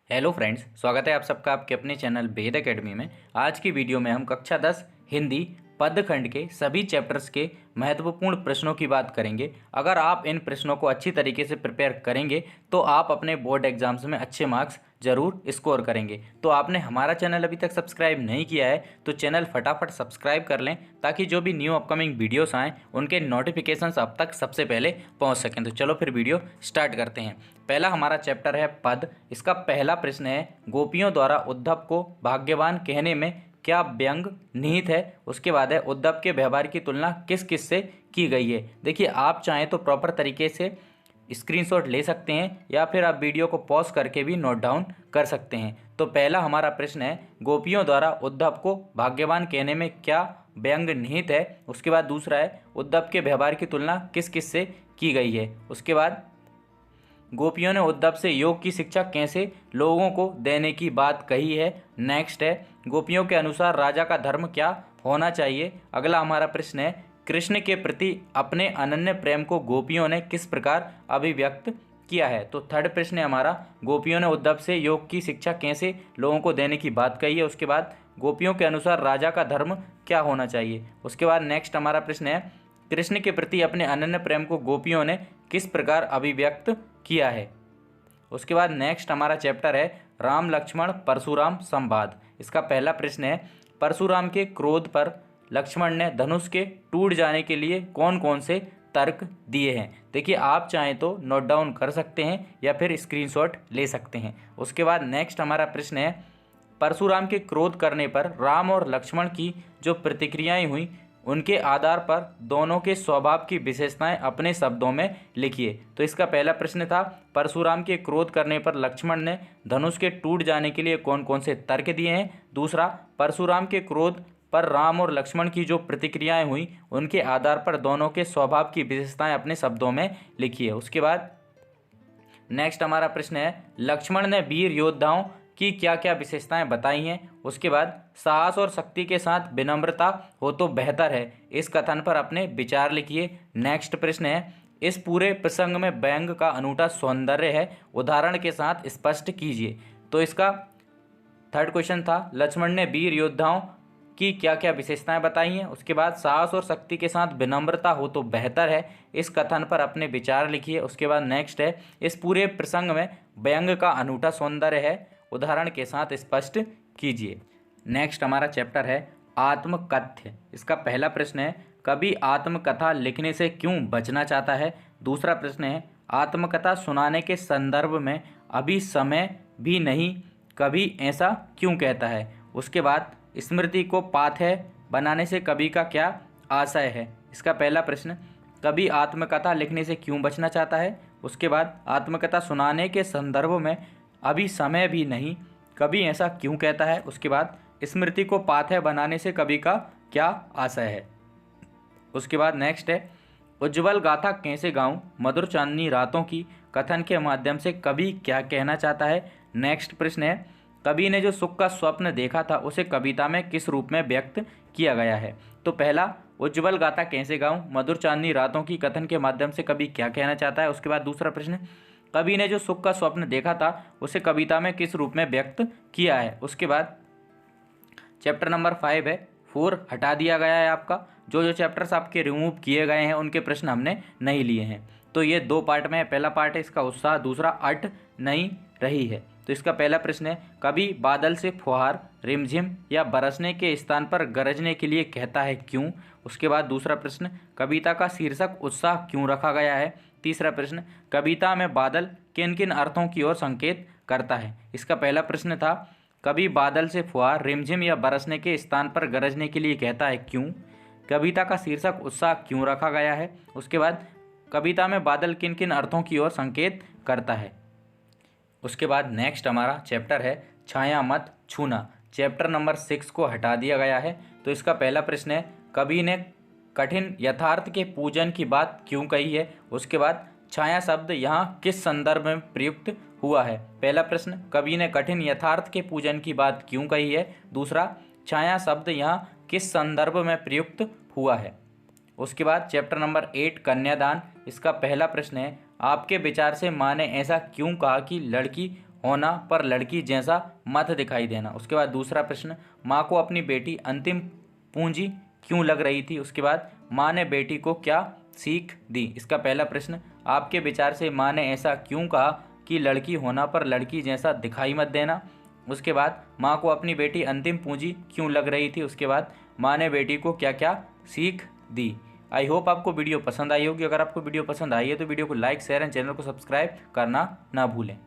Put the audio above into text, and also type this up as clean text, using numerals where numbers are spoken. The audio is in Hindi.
हेलो फ्रेंड्स, स्वागत है आप सबका आपके अपने चैनल वेद एकेडमी में। आज की वीडियो में हम कक्षा 10 हिंदी पदखंड के सभी चैप्टर्स के महत्वपूर्ण प्रश्नों की बात करेंगे। अगर आप इन प्रश्नों को अच्छी तरीके से प्रिपेयर करेंगे तो आप अपने बोर्ड एग्जाम्स में अच्छे मार्क्स जरूर स्कोर करेंगे। तो आपने हमारा चैनल अभी तक सब्सक्राइब नहीं किया है तो चैनल फटाफट सब्सक्राइब कर लें ताकि जो भी न्यू अपकमिंग वीडियोस आएँ उनके नोटिफिकेशंस आप तक सबसे पहले पहुंच सकें। तो चलो फिर वीडियो स्टार्ट करते हैं। पहला हमारा चैप्टर है पद। इसका पहला प्रश्न है, गोपियों द्वारा उद्धव को भाग्यवान कहने में क्या व्यंग निहित है। उसके बाद है, उद्धव के व्यवहार की तुलना किस किस से की गई है। देखिए, आप चाहें तो प्रॉपर तरीके से स्क्रीनशॉट ले सकते हैं या फिर आप वीडियो को पॉज करके भी नोट डाउन कर सकते हैं। तो पहला हमारा प्रश्न है, गोपियों द्वारा उद्धव को भाग्यवान कहने में क्या व्यंग निहित है। उसके बाद दूसरा है, उद्धव के व्यवहार की तुलना किस किस से की गई है। उसके बाद गोपियों ने उद्धव से योग की शिक्षा कैसे लोगों को देने की बात कही है। नेक्स्ट है, गोपियों के अनुसार राजा का धर्म क्या होना चाहिए। अगला हमारा प्रश्न है, कृष्ण के प्रति अपने अनन्य प्रेम को गोपियों ने किस प्रकार अभिव्यक्त किया है। तो थर्ड प्रश्न है हमारा, गोपियों ने उद्धव से योग की शिक्षा कैसे लोगों को देने की बात कही है। उसके बाद गोपियों के अनुसार राजा का धर्म क्या होना चाहिए। उसके बाद नेक्स्ट हमारा प्रश्न है, कृष्ण के प्रति अपने अनन्य प्रेम को गोपियों ने किस प्रकार अभिव्यक्त किया है। उसके बाद नेक्स्ट हमारा चैप्टर है राम लक्ष्मण परशुराम संवाद। इसका पहला प्रश्न है, परशुराम के क्रोध पर लक्ष्मण ने धनुष के टूट जाने के लिए कौन कौन से तर्क दिए हैं। देखिए, आप चाहें तो नोट डाउन कर सकते हैं या फिर स्क्रीनशॉट ले सकते हैं। उसके बाद नेक्स्ट हमारा प्रश्न है, परशुराम के क्रोध करने पर राम और लक्ष्मण की जो प्रतिक्रियाएं हुई उनके आधार पर दोनों के स्वभाव की विशेषताएं अपने शब्दों में लिखिए। तो इसका पहला प्रश्न था, परशुराम के क्रोध करने पर लक्ष्मण ने धनुष के टूट जाने के लिए कौन कौन से तर्क दिए हैं। दूसरा, परशुराम के क्रोध पर राम और लक्ष्मण की जो प्रतिक्रियाएं हुई उनके आधार पर दोनों के स्वभाव की विशेषताएं अपने शब्दों में लिखिए। उसके बाद नेक्स्ट हमारा प्रश्न है, लक्ष्मण ने वीर योद्धाओं की क्या क्या विशेषताएं बताई हैं। उसके बाद साहस और शक्ति के साथ विनम्रता हो तो बेहतर है, इस कथन पर अपने विचार लिखिए। नेक्स्ट प्रश्न है, इस पूरे प्रसंग में व्यंग का अनूठा सौंदर्य है, उदाहरण के साथ स्पष्ट कीजिए। तो इसका थर्ड क्वेश्चन था, लक्ष्मण ने वीर योद्धाओं की क्या क्या विशेषताएं बताई हैं। उसके बाद साहस और शक्ति के साथ विनम्रता हो तो बेहतर है, इस कथन पर अपने विचार लिखिए। उसके बाद नेक्स्ट है, इस पूरे प्रसंग में व्यंग का अनूठा सौंदर्य है, उदाहरण के साथ स्पष्ट कीजिए। नेक्स्ट हमारा चैप्टर है आत्मकथ्य। इसका पहला प्रश्न है, कवि आत्मकथा लिखने से क्यों बचना चाहता है। दूसरा प्रश्न है, आत्मकथा सुनाने के संदर्भ में अभी समय भी नहीं, कवि ऐसा क्यों कहता है। उसके बाद स्मृति को पाथेय बनाने से कवि का क्या आशय है। इसका पहला प्रश्न, कवि आत्मकथा लिखने से क्यों बचना चाहता है। उसके बाद आत्मकथा सुनाने के संदर्भ में अभी समय भी नहीं, कवि ऐसा क्यों कहता है। उसके बाद स्मृति को पाथेय बनाने से कवि का क्या आशय है। उसके बाद नेक्स्ट है, उज्ज्वल गाथा कैसे गाऊं, मधुर चांदनी रातों की कथन के माध्यम से कवि क्या कहना चाहता है। नेक्स्ट प्रश्न है, कवि ने जो सुख का स्वप्न देखा था उसे कविता में किस रूप में व्यक्त किया गया है। तो पहला, उज्ज्वल गाथा कैसे गाऊं, मधुर चांदनी रातों की कथन के माध्यम से कवि क्या कहना चाहता है। उसके बाद दूसरा प्रश्न, कवि ने जो सुख का स्वप्न देखा था उसे कविता में किस रूप में व्यक्त किया है। उसके बाद चैप्टर नंबर 5 है 4 हटा दिया गया है आपका। जो जो चैप्टर्स आपके रिमूव किए गए हैं उनके प्रश्न हमने नहीं लिए हैं। तो ये दो पार्ट में है। पहला पार्ट है इसका उत्साह, दूसरा अट नहीं रही है। तो इसका पहला प्रश्न है, कवि बादल से फुहार, रिमझिम या बरसने के स्थान पर गरजने के लिए कहता है क्यों। उसके बाद दूसरा प्रश्न, कविता का शीर्षक उत्साह क्यों रखा गया है। तीसरा प्रश्न, कविता में बादल किन किन अर्थों की ओर संकेत करता है। इसका पहला प्रश्न था, कवि बादल से फुहार, रिमझिम या बरसने के स्थान पर गरजने के लिए कहता है क्यों। कविता का शीर्षक उत्साह क्यों रखा गया है। उसके बाद कविता में बादल किन किन अर्थों की ओर संकेत करता है। उसके बाद नेक्स्ट हमारा चैप्टर है छाया मत छूना। चैप्टर नंबर 6 को हटा दिया गया है। तो इसका पहला प्रश्न है, कवि ने कठिन यथार्थ के पूजन की बात क्यों कही है। उसके बाद छाया शब्द यहाँ किस संदर्भ में प्रयुक्त हुआ है। पहला प्रश्न, कवि ने कठिन यथार्थ के पूजन की बात क्यों कही है। दूसरा, छाया शब्द यहाँ किस संदर्भ में प्रयुक्त हुआ है। उसके बाद चैप्टर नंबर 8 कन्यादान। इसका पहला प्रश्न है, आपके विचार से माँ ने ऐसा क्यों कहा कि लड़की होना पर लड़की जैसा मत दिखाई देना। उसके बाद दूसरा प्रश्न, माँ को अपनी बेटी अंतिम पूंजी क्यों लग रही थी। उसके बाद माँ ने बेटी को क्या सीख दी। इसका पहला प्रश्न, आपके विचार से माँ ने ऐसा क्यों कहा कि लड़की होना पर लड़की जैसा दिखाई मत देना। उसके बाद माँ को अपनी बेटी अंतिम पूंजी क्यों लग रही थी। उसके बाद माँ ने बेटी को क्या क्या सीख दी। आई होप आपको वीडियो पसंद आई होगी। अगर आपको वीडियो पसंद आई है तो वीडियो को लाइक शेयर एंड चैनल को सब्सक्राइब करना ना भूलें।